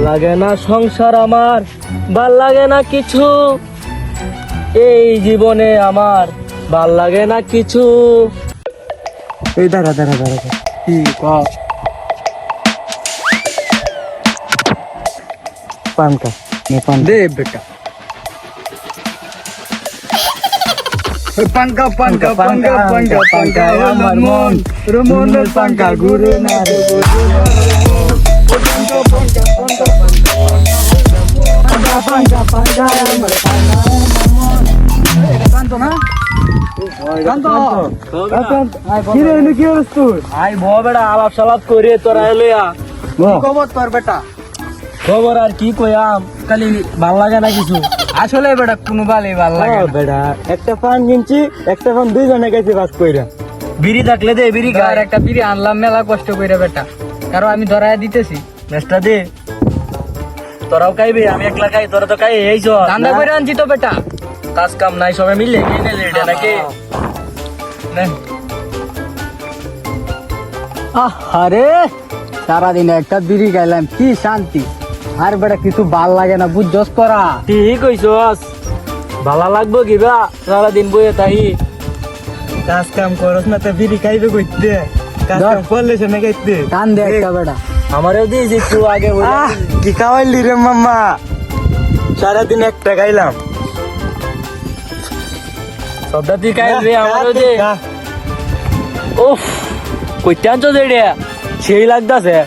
লাগে না সংসার আমার, ভাল লাগে না কিছু এই জীবনে আমার, ভাল লাগে না কিছু। এই দাঁড়া দাঁড়া দাঁড়া কি পানকা পান দে বেটা। পানকা পানকা পানকা পানকা পানকা আমার মন রমন পানকা গুরু না রে পানকা পানকা আমার কান্ত না কান্ত কি রে কি হইছ তুই? আই ভ বেটা আলাপ সালাপ করে তোরা এলিয়া কি খবর তোর বেটা? খবর আর কি কইয়াম, খালি ভাল লাগে না কিছু। আসলে বেটা কোনো ভালোই ভাল লাগে না বেটা। একটা পান কিনছি, একটা পান দুইজনে গেছি বাস কইরা। বিড়ি থাকলে দে বিড়ি খা। আর একটা বিড়ি আনলাম মেলা কষ্ট কইরা বেটা, কারণ আমি ধরায় দিতেছি। নেক্সটটা দে, তোরাও খাইবি, আমি একলা খাই, তোরা তো খাই এইছ। ধান্দা কইরা আনছি তো বেটা, কাজ কাম নাই, সবাই মিলে কিনে লেটা নাকি। আরে সারাদিন একটা বিড়ি খাইলাম, কি শান্তি। আর বেটা কিছু ভাল লাগে না, বুঝছস তোরা? ঠিক কইছস, ভালো লাগবো কিবা সারাদিন বইয়ে তাই। কাজ কাম করস না তো বিড়ি খাইবে কইতে, কাজ কাম করলে সে না খাইতে। টান দে একটা বেটা। আমারও দিয়েছি একটু আগে। কি খাওয়াইলি রে মাম্মা? সারাদিন একটা খাইলাম। সবটা তুই খাইলি, আমারও দে। উফ, কইতে আনছো যে রে, সেই লাগতাছে,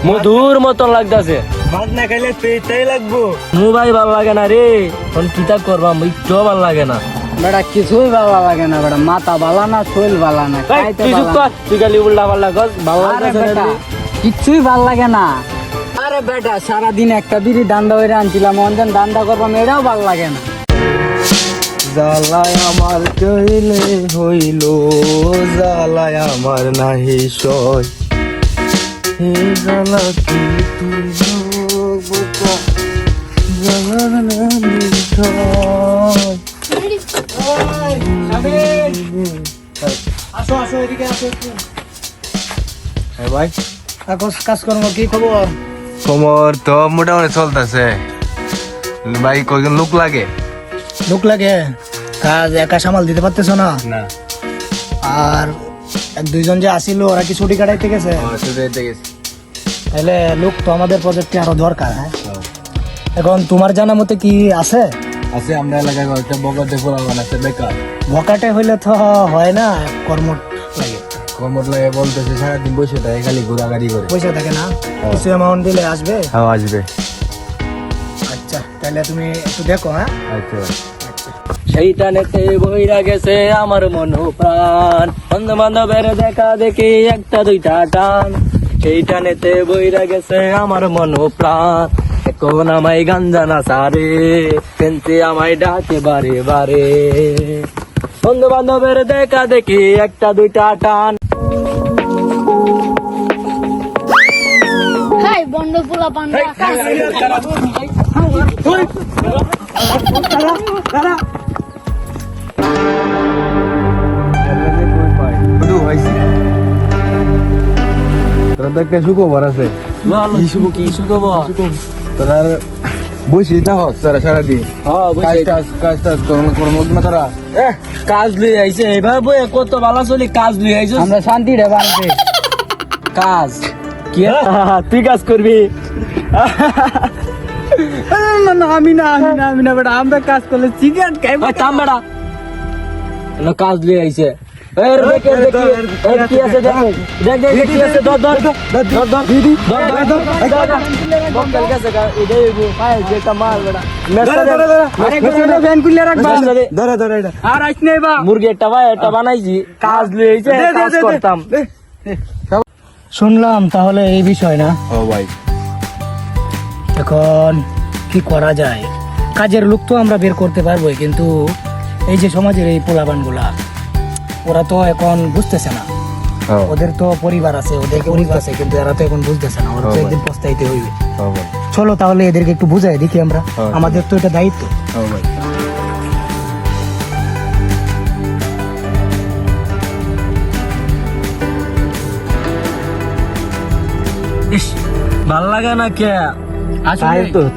মধুর মতন লাগতাছে। ভাত না খাইলে পেটটাই লাগবো। মোবাইল ভাল লাগে না রে, এখন কিতা করবা, একটু ভাল লাগে না বেটা। কিছুই ভালো লাগে না বেটা, মাথা ভালো না, শরীর ভালো না, খাইতে তুই চুপ ভালো কর, তুই খালি উল্টা পাল্টা কর, ভালো লাগতাছে না রে। কিচ্ছুই ভাল লাগে না। আরে বেটা সারাদিন একটা বিড়ি দান্দা হইরে আনছিলাম, অনদিন দান্দা করবাম, এটাও ভাল লাগে না। জ্বালায় আমার কইলে হইল, জ্বালায় আমার নাহি সয়, হে জ্বালা কি তুই বোকা, জ্বালার নাহি সয়। আসো আসো এদিকে আসো। ভাই কাজকর্ম কি খবর? খবর তো মোটামুটি চলতেছে ভাই। কয়জন লোক লাগে? লোক লাগে, কাজ একা সামাল দিতে পারতেছ না। না, আর এক দুইজন যে আসিল, ওরা কি ছুটি কাটাইতে গেছে? তাহলে লোক তো আমাদের প্রজেক্টে আরো দরকার। হ্যাঁ, এখন তোমার জানা মতে কি আছে? আছে, আমরা এলাকায় একটা বগতে ফোলাবান আছে বেকার। বকাটে হইলে তো হয় না, কর্ম লাগে। কমর লাগে বলতেছে সারাদিন বসে থাকে, খালি ঘোরাঘুরি করে। পয়সা থাকে না, কিছু অ্যামাউন্ট দিলে আসবে। হ্যাঁ আসবে। আচ্ছা তাহলে তুমি একটু দেখো। হ্যাঁ আচ্ছা, সেইটানেতে বইরা গেছে আমার মন প্রাণ, বন্ধু বান্ধবের দেখা দেখি একটা দুইটা টান। সেইটানেতে বইরা গেছে আমার মন প্রাণ, এখন আমায় গাঞ্জা না সারে, পেন্সি আমায় ডাকে বারে বারে। বন্ধু বান্ধবের দেখা দেখি একটা দুইটা টান। হাই বন্ধ পোলা পান্ডা তোরা তো একটা সুখবর আছে। কি শুভ তোরা বসে থাক তোরা সারাদিন, কাজ টাজ কর্ম না তোরা। কাজ লই আইছে এবার বই কত ভালো চলি, কাজ লই আইছো আমরা শান্তি রে বানতে। কাজ কি তুই কাজ করবি? আমি না বেটা, আমরা কাজ করলে সিগারেট খাইবো। থাম বেড়া, কাজ লই আইছে। কি আছে দেখ, কি আছে, ধর ধর ধর ধর ধর দিদি ধর ধর ধর বকল গেছে গা এটাই পায় যেটা মাল বেড়া। ভ্যান খুলে রাখবা। ধরে ধরে এটা আর আইছ নাই বা মুরগি একটা ভাই একটা বানাইছি, কাজ লই আইছে, কাজ করতাম। শুনলাম তাহলে এই বিষয় না। ও ভাই, এখন কি করা যায়? কাজের লোক তো আমরা বের করতে পারবোই, কিন্তু এই যে সমাজের এই পোলাপান গুলা, ওরা তো এখন বুঝতেছে না। ওদের তো পরিবার আছে, ওদের পরিবার আছে, কিন্তু এরা তো এখন বুঝতেছে না। ওরা তো একদিন পস্তাইতে হইবে। চলো তাহলে এদেরকে একটু বুঝাই দেখি আমরা, আমাদের তো এটা দায়িত্ব। ইস ভাল লাগে না কে,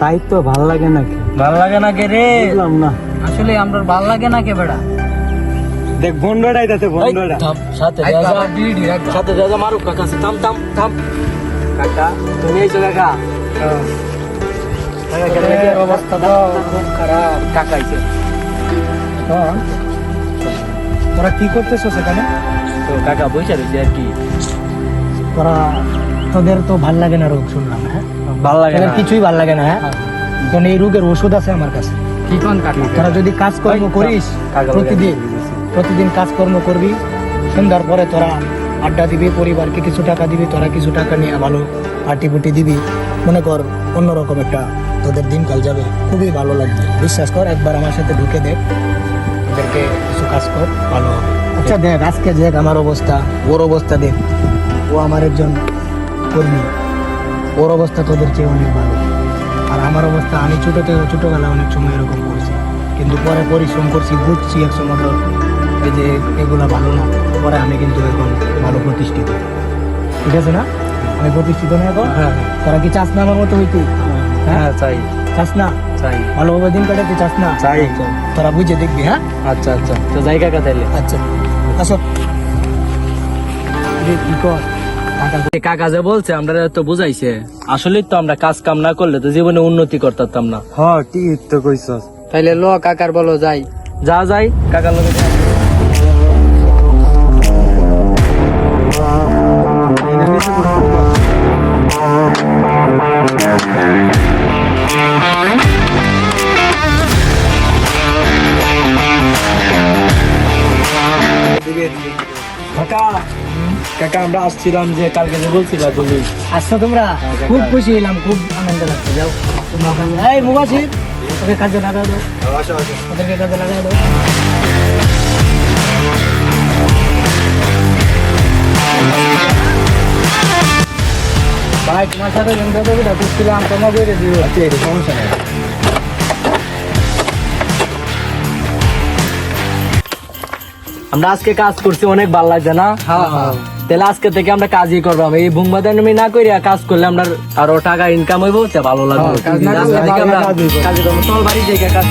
তাই তো ভালো লাগে নাকি? ভালো লাগে না কে রে? বুঝলাম না। আসলে আমরা ভালো লাগে না কে বেড়া? দেখ বন্ডটা আইতাছে বন্ডটা। সাথে সাথে যা মারুক কাকা থাম থাম থাম। কাকা তুমি এইছো কাকা? অবস্থা তো খুব খারাপ। কাকা আইছে। তোরা কি করতেছো সেখানে? তো কাকা বইসা রয়েছে আর কি। তোদের তো ভাল লাগে না রোগ শুনলাম, হ্যাঁ? ভালো লাগে না। কিছুই ভাল লাগে না, হ্যাঁ? কারণ এই রোগের ওষুধ আছে আমার কাছে। কি কোন কাকা? তোরা যদি কাজকর্ম করিস প্রতিদিন কাজকর্ম করবি, সন্ধ্যার পরে তোরা আড্ডা দিবি, পরিবারকে কিছু টাকা দিবি, তোরা কিছু টাকা নিয়ে ভালো পার্টি পুটি দিবি, মনে কর অন্যরকম একটা তোদের দিনকাল যাবে, খুবই ভালো লাগবে। বিশ্বাস কর, একবার আমার সাথে ঢুকে দেখ, ওদেরকে কিছু কাজ কর, ভালো হবে। আচ্ছা দেখ, আজকে দেখ আমার অবস্থা, ওর অবস্থা দেখ। ও আমার একজন কর্মী, ওর অবস্থা তোদের চেয়ে অনেক ভালো। আর আমার অবস্থা, আমি ছোটবেলা অনেক সময় এরকম করছি, কিন্তু পরে পরিশ্রম করছি, বুঝছি এক সময় তো এই যে এগুলা ভালো না। পরে আমি কিন্তু এখন ভালো প্রতিষ্ঠিত, ঠিক আছে না? আমি প্রতিষ্ঠিত না এখন। তোরা কি চাস না আমার মতো হইতে? হ্যাঁ চাই। চাস না? চাই। ভালোভাবে দিন কাটাতে চাস না? চাই। তোরা বুঝে দেখবি, হ্যাঁ? আচ্ছা আচ্ছা, তো যাই কাকা তাইলে। আচ্ছা আসো। কি কর কাকা যে বলছে আমরা তো বুঝাইছে, আসলে তো আমরা কাজ কাম না করলে তো জীবনে উন্নতি করতাম না। হ্যাঁ ঠিক তো কইছস। তাইলে ল কাকার বলো যাই। যা যাই কাকার লগে। কাকা কাকা আমরা আসছিলাম যে কালকে যে বলছিলা তুমি আসছো তোমরা? খুব খুশি হলাম, খুব আনন্দ লাগছে। যাও তোমরা ওখানে। এই মুবাশির, ওকে কাজে লাগাই দাও, ওদেরকে কাজে লাগাই দাও। ভাই তোমার সাথে জনতা করছিলাম, তোমার বইরে দিও। সমস্যা নেই। আমরা আজকে কাজ করছি, অনেক ভালো লাগছে না? তাহলে আজকে থেকে আমরা কাজই করবো। এই ভুংবাদানি না করিয়া কাজ করলে আমরা আরো টাকা ইনকাম হইব, ভালো লাগবে। কাজ করবো, চল বাড়ি থেকে কাজ